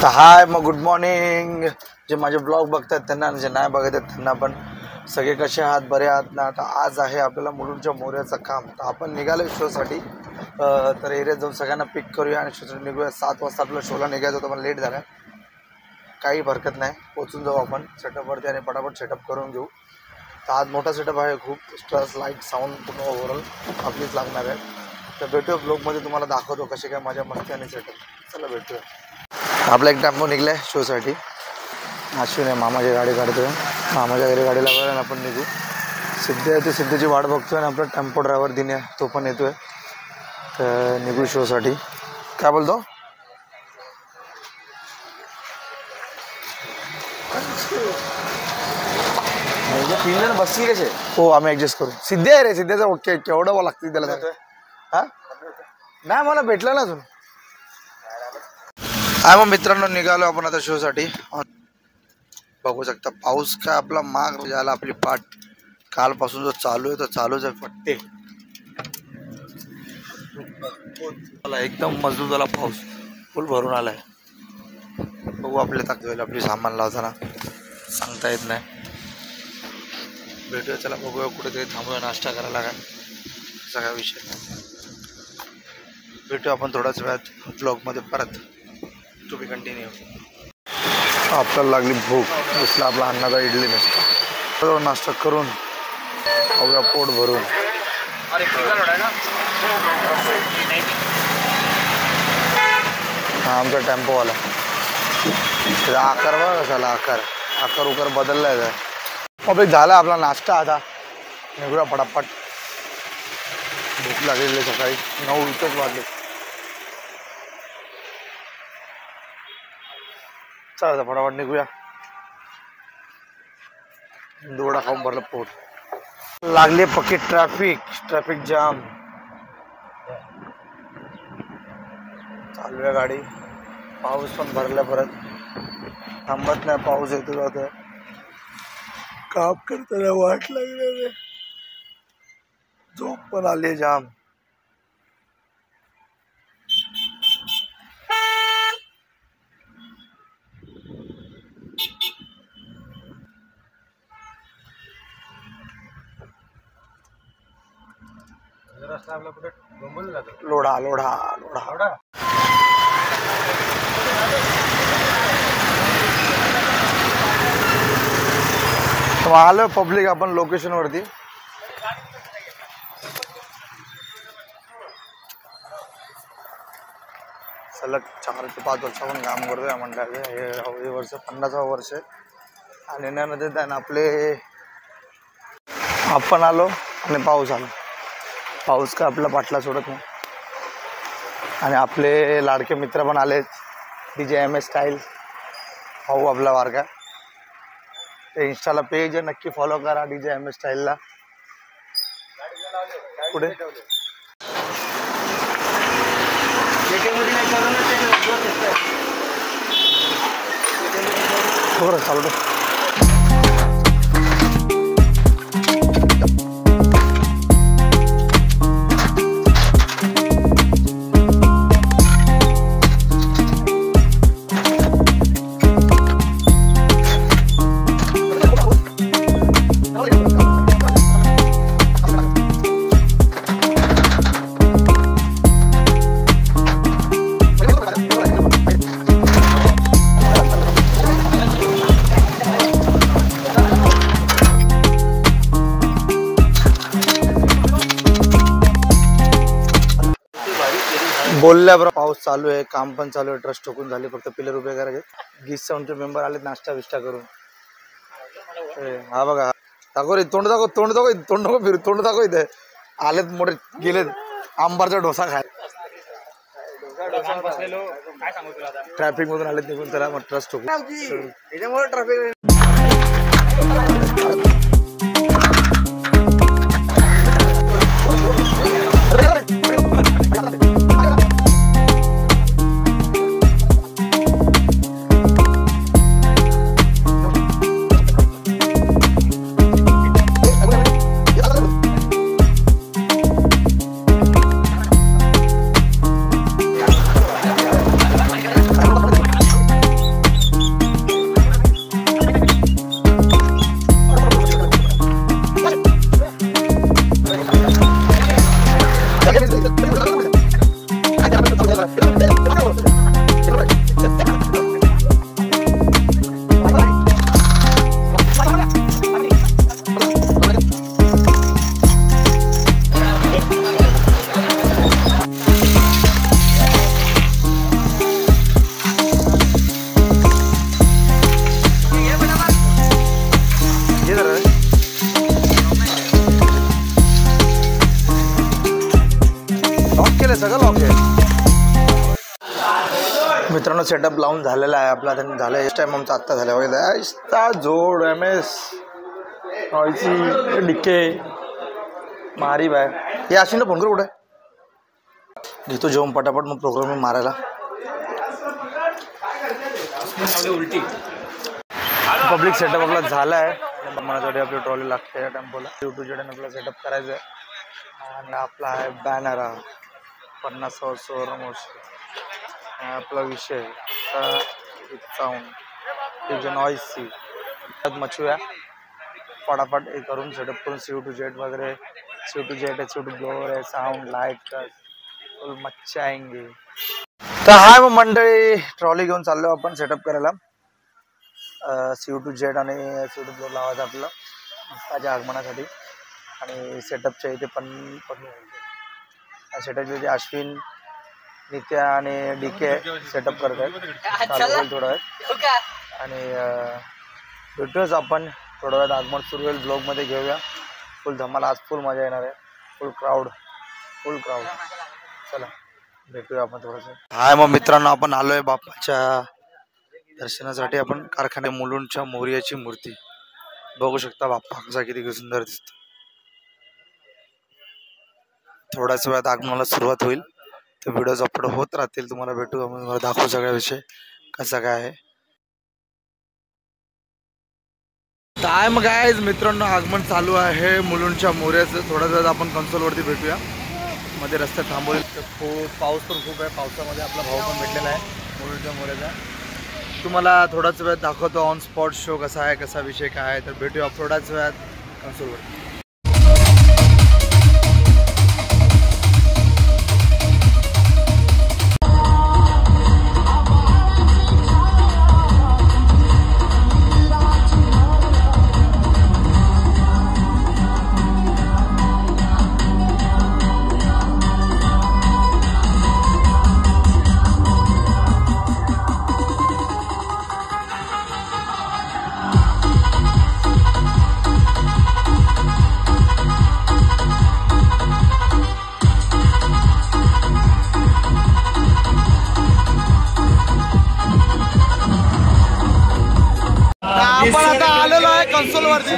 तर हाय मग good morning. जे माझे ब्लॉग बघतात त्यांना, जे नाही बघत आहेत त्यांना पण, सगळे कसे आहात, बरे आहात ना. आता आज आहे आपल्याला मुलुंडच्या मोऱ्याचं काम. तर आपण निघालो शोसाठी. तर एरियात जाऊन सगळ्यांना पिक करूया आणि शोसाठी निघूया. 7 वाजता आपल्याला शोला निघायचं होतं, पण लेट झाला. काही हरकत नाही, पोचून जाऊ आपण सेटअपवरती आणि पटापट सेटअप करून घेऊ. तर आज मोठा सेटअप आहे, खूप स्ट्रेस, लाईट, साऊंड पूर्ण ओव्हरऑल आपलीच लागणार आहे. तर भेटूया ब्लॉगमध्ये, तुम्हाला दाखवतो कसे काय माझ्या मस्ती आणि सेटअप. चला भेटूया. आपला एक टेम्पो निघला आहे शोसाठी. अश्विन आहे, मामाची गाडी काढतोय. मामाच्या घरी गाडी लावायला आणि आपण निघू. सिद्ध आहे, ते सिद्धची वाट बघतोय आणि आपला टेम्पो ड्रायव्हर दिने तो पण येतोय. तर निघू शोसाठी. काय बोलतो? तीन जण बसतील कसे? हो, आम्ही ॲडजस्ट करू. सिद्ध आहे रे, सिद्धाचा ओके. केवढं लागतील त्याला? हां नाही, मला भेटलं ना अजून. हा मग मित्रांनो, निघालो आपण आता शोसाठी. बघू शकता पाऊस काय आपला माग झाला. आपली पाठ कालपासून जो चालू आहे तो चालूच आहे. फट्टे एकदम मजबूत झाला, पाऊस फुल भरून आलाय. बघू आपले ताकद, आपली सामान लावताना सांगता येत नाही. भेटूया, चला बघूया कुठेतरी थांबूया, नाश्ता करायला. काय सगळा विषय भेटूया आपण थोड्याच वेळात ब्लॉगमध्ये परत. To be continue. आपल्याला लागली भूक. दिसला आपला अन्नाचा इडली नसतो. नाश्ता करून खाऊया पोट भरून. हा आमचा टेम्पोवाला. त्याचा आकार बघा कसाला, आकार उकार बदलला आहे. पब्लिक झाला आपला नाश्ता. आता निघूया पटापट. भूक लागलेली सकाळी 9 इथंच वाजले. चला फटाफट निघूया. दोडा खाऊन भरलं पोट. लागले पक्की ट्रॅफिक जाम. चालू आहे गाडी. पाऊस पण भरला, परत थांबत नाही. पाऊस येतो जातोय. काम करताना वाट लागले. झोप पण आली जाम. लोढा आलो पब्लिक आपण लोकेशन वरती. सलग 4 ते 5 वर्षापासून काम करतोय मंडळाचं. हे वर्ष 50वं वर्ष आहे. आणि त्यानंतर आपण आलो आणि पाऊस आला. पाऊस का आपला पाटला सोडत नाही. आणि आपले लाडके मित्र पण आलेत. DJ MS स्टाईल भाऊ आपला वारका. ते इंस्टाला पेज आहे, नक्की फॉलो करा DJ MS स्टाईलला. पुढे चालू. बोलल्याबरोबर पाऊस चालू आहे, काम पण चालू आहे. ट्रस्ट ठोकून झाले, फक्त पिलर उभे करायचे. गीस साऊंडचे मेंबर आलेत नाश्ता विष्टा करून. हा बघा, दाखव रे, तोंड नको फिरू, तोंड दाखव. इथे आलेत मोठे, गेलेत आंबारचा डोसा खाय. ट्रॅफिक मधून आलेत निघून. त्याला मग ट्रस्ट ठोकून ट्रॅफिक. आहे, सगळं लॉक आहे मित्रांनो. सेटअप लावून झालेला आहे आपला, त्यांनी झालं. एस टाइम आमचा आत्ता झाला बघा. जोड MS डिके मारी बाय हे अश्विनला फोन करू कुठे घेतो जेवण पटापट मग प्रोग्राम मारायला. उलटी पब्लिक सेटअप आपला झाला आहे. मनासाठी आपली ट्रॉली लागते या टेम्पोला. यूट्यूबच्या आपला सेटअप करायचं आहे. आणि आपला आहे बॅनर 50 वर्ष आपला विषय साऊंड नॉईस मचूया फटाफट हे करून सेटअप करून C2Z वगैरे C2Z आहे, C2 ब्लोअर आहे, साऊंड लाईट फुल मच्छा आएंगे. तर हाय मग मंडळी, ट्रॉली घेऊन चाललो आपण सेटअप करायला. C2Z आणि C2 ब्लोअर लावायचं आपलं ताज्या आगमनासाठी. आणि सेटअपच्या इथे पण सेटअपच्या इथे अश्विन, नित्या आणि DK सेटअप करत आहेत. चालू होईल थोडा वेळ आणि भेटूच आपण थोडा वेळात. आगमन सुरू होईल, ब्लॉगमध्ये घेऊया. फुल धमाल आज, फुल मजा येणार आहे. फुल क्राऊड. चला भेटूया आपण थोडंसं. हाय मग मित्रांनो, आपण आलोय बाप्पाच्या दर्शनासाठी. आपण कारखाने मुलुंडच्या मोरयाची मूर्ती बघू शकता. बाप्पा कसा किती सुंदर दिसतो. थोड्याच वेळात आगमनाला सुरुवात होईल. तर व्हिडिओज अपलोड होत राहतील, तुम्हाला भेटू, तुम्हाला दाखवू सगळ्या विषय कसा काय आहे. काय मग गाईज मित्रांनो, आगमन चालू आहे मुलुंडच्या मोऱ्याचं. थोड्याच वेळात आपण कन्सोलवरती भेटूया. मध्ये रस्त्यात थांबवतील. तर खूप पाऊस तर खूप आहे. पावसामध्ये आपला भाऊ पण भेटलेला आहे मुलुंडच्या मोऱ्याचा. तुम्हाला थोडाच वेळात दाखवतो ऑन स्पॉट शो कसा आहे, कसा विषय काय आहे. तर भेटूया थोड्याच वेळात कन्सोलवरती. आपण आता आलेलो आहे कन्सोलवरती.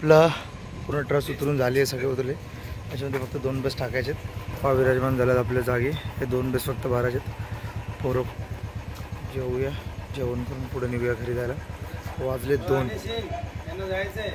आपला पूर्ण ट्रस उतरून झाली आहे, सगळे उतरले. त्याच्यामध्ये फक्त 2 बस टाकायचे आहेत. विराजमान झाल्यात आपल्या जागी. हे 2 बस फक्त भरायचे आहेत. पोरं जेवूया, जेवण करून पुढे निघूया घरी जायला. वाजले 2. यांना जायचंय